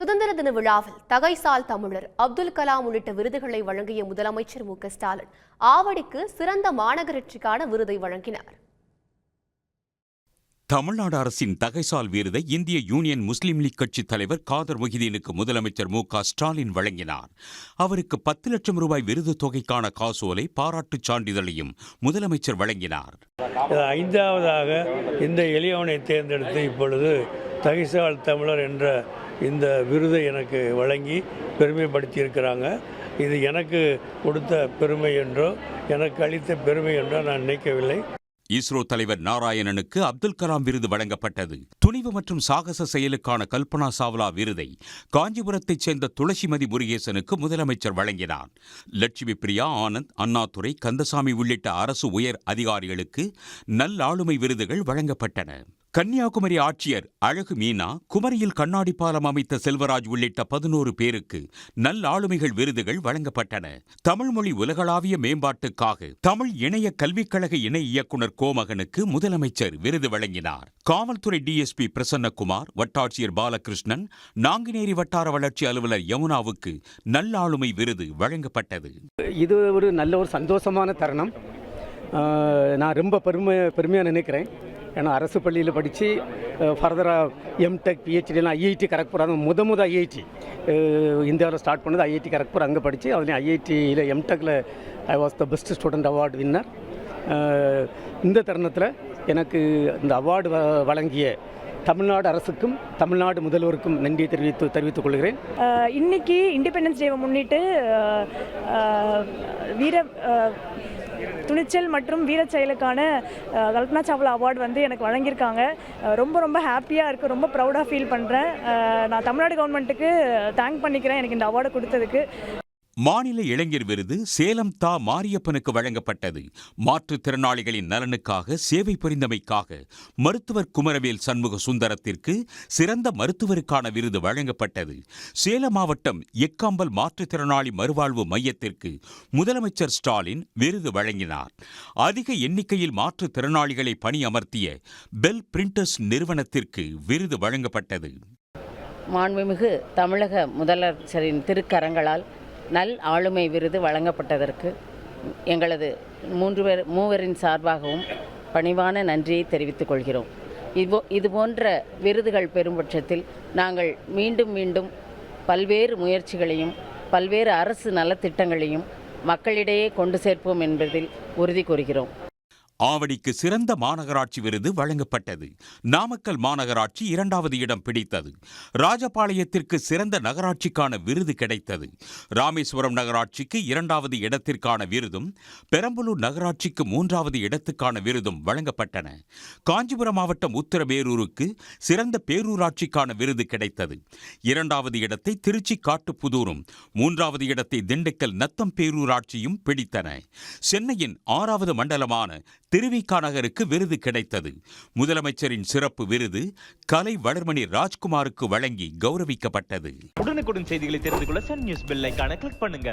சுதந்திர தின விழாவில் தகைசால் தமிழர், அப்துல் கலாம் உள்ளிட்ட விருதுகளை வழங்கிய முதலமைச்சர் மு.க.ஸ்டாலின் ஆவடிக்கு சிறந்த மாநகராட்சிக்கான விருதை வழங்கினார். தமிழ்நாடு அரசின் தகைசால் விருதை இந்திய யூனியன் முஸ்லீம் லீக் கட்சி தலைவர் காதர் மொஹிதீனுக்கு முதலமைச்சர் மு.க.ஸ்டாலின் வழங்கினார். அவருக்கு 10 லட்சம் ரூபாய் விருது தொகைக்கான காசோலை, பாராட்டுச் சான்றிதழையும் முதலமைச்சர் வழங்கினார். 5வதாக இந்த எளியவனை தேர்ந்தெடுத்து இப்பொழுது தகைசால் தமிழர் என்ற இந்த விருதை எனக்கு வழங்கி பெருமைப்படுத்தியிருக்கிறாங்க. இது எனக்கு கொடுத்த பெருமை என்றோ எனக்கு அளித்த பெருமை என்றோ நான் நினைக்கவில்லை. இஸ்ரோ தலைவர் நாராயணனுக்கு அப்துல் கலாம் விருது வழங்கப்பட்டது. துணிவு மற்றும் சாகச செயலுக்கான கல்பனா சாவ்லா விருதை காஞ்சிபுரத்தைச் சேர்ந்த துளசிமதி முருகேசனுக்கு முதலமைச்சர் வழங்கினார். லட்சுமி பிரியா, ஆனந்த், அண்ணாதுரை, கந்தசாமி உள்ளிட்ட அரசு உயர் அதிகாரிகளுக்கு நல்லாளுமை விருதுகள் வழங்கப்பட்டன. கன்னியாகுமரி ஆட்சியர் அழகு மீனா, குமரியில் கண்ணாடி பாலம் அமைத்த செல்வராஜ் உள்ளிட்ட 11 பேருக்கு நல்லாளுமைகள் விருதுகள் வழங்கப்பட்டன. தமிழ் மொழி உலகளாவிய மேம்பாட்டுக்காக தமிழ் இணைய கல்விக் கழக இணை இயக்குநர் கோமகனுக்கு முதலமைச்சர் விருது வழங்கினார். காவல்துறை டிஎஸ்பி பிரசன்னகுமார், வட்டாட்சியர் பாலகிருஷ்ணன், நாங்குநேரி வட்டார வளர்ச்சி அலுவலர் யமுனாவுக்கு நல்லாளுமை விருது வழங்கப்பட்டது. இது ஒரு நல்ல ஒரு சந்தோஷமான தருணம். நான் ரொம்ப பெருமையாக நினைக்கிறேன். ஏன்னா அரசு பள்ளியில் படித்து ஃபர்தராக எம்டெக், பிஹெச்டிலாம் ஐஐடி கரக்பூர், அது முத ஐஐடி இந்தியாவில் ஸ்டார்ட் பண்ணது ஐஐடி கரக்பூர். அங்கே படித்து அதுலேயும் ஐஐடியில் எம்டெக்கில் I was the best student award winner. இந்த தருணத்தில் எனக்கு இந்த அவார்டு வழங்கிய தமிழ்நாடு அரசுக்கும் தமிழ்நாடு முதல்வருக்கும் நன்றி தெரிவித்துக் கொள்கிறேன். இன்னைக்கு இண்டிபெண்டன்ஸ் டேவை முன்னிட்டு துணிச்சல் மற்றும் வீரச் செயலுக்கான கல்பனா சாவ்லா அவார்டு எனக்கு வழங்கியிருக்காங்க. ரொம்ப ஹாப்பியாக இருக்குது, ரொம்ப ப்ரௌடாக ஃபீல் பண்ணுறேன். நான் தமிழ்நாடு கவர்மெண்ட்டுக்கு தேங்க் பண்ணிக்கிறேன் எனக்கு இந்த அவார்டை கொடுத்ததுக்கு. மாநில இளைஞர் விருது சேலம் தா மாரியப்பனுக்கு வழங்கப்பட்டது. மாற்றுத்திறனாளிகளின் நலனுக்காக சேவை புரிந்தமைக்காக மருத்துவர் குமரவேல் சண்முக சுந்தரத்திற்கு சிறந்த மருத்துவருக்கான விருது வழங்கப்பட்டது. சேலம் மாவட்டம் எக்காம்பல் மாற்றுத்திறனாளி மறுவாழ்வு மையத்திற்கு முதலமைச்சர் ஸ்டாலின் விருது வழங்கினார். அதிக எண்ணிக்கையில் மாற்றுத்திறனாளிகளை பணியமர்த்திய பெல் பிரிண்டர்ஸ் நிறுவனத்திற்கு விருது வழங்கப்பட்டது. மாண்புமிகு தமிழக முதலமைச்சரின் திருக்கரங்களால் நல் ஆளுமை விருது வழங்கப்பட்டதற்கு எங்களது மூவரின் சார்பாகவும் பணிவான நன்றியை தெரிவித்துக் கொள்கிறோம். இதுபோன்ற விருதுகள் பெறும் பட்சத்தில் நாங்கள் மீண்டும் பல்வேறு முயற்சிகளையும் பல்வேறு அரசு நலத்திட்டங்களையும் மக்களிடையே கொண்டு சேர்ப்போம் என்பதில் உறுதி கூறுகிறோம். ஆவடிக்கு சிறந்த மாநகராட்சி விருது வழங்கப்பட்டது. நாமக்கல் மாநகராட்சி 2வது இடம் பிடித்தது. ராஜபாளையத்திற்கு சிறந்த நகராட்சிக்கான விருது கிடைத்தது. ராமேஸ்வரம் நகராட்சிக்கு 2வது இடத்திற்கான விருதும், பெரம்பலூர் நகராட்சிக்கு 3வது இடத்துக்கான விருதும் வழங்கப்பட்டன. காஞ்சிபுரம் மாவட்டம் உத்தரமேரூருக்கு சிறந்த பேரூராட்சிக்கான விருது கிடைத்தது. 2வது இடத்தை திருச்சி காட்டுப்புதூரும் 3வது இடத்தை திண்டுக்கல் நத்தம் பேரூராட்சியும் பிடித்தன. சென்னையின் 6வது மண்டலமான திருவிக நகருக்கு விருது கிடைத்தது. முதலமைச்சரின் சிறப்பு விருது கலை வளர்மணி ராஜ்குமாருக்கு வழங்கி கௌரவிக்கப்பட்டது. உடனுக்குடன் செய்திகளை தெரிந்து கொள்ள சன் நியூஸ் பெல் ஐகானை கிளிக் பண்ணுங்க.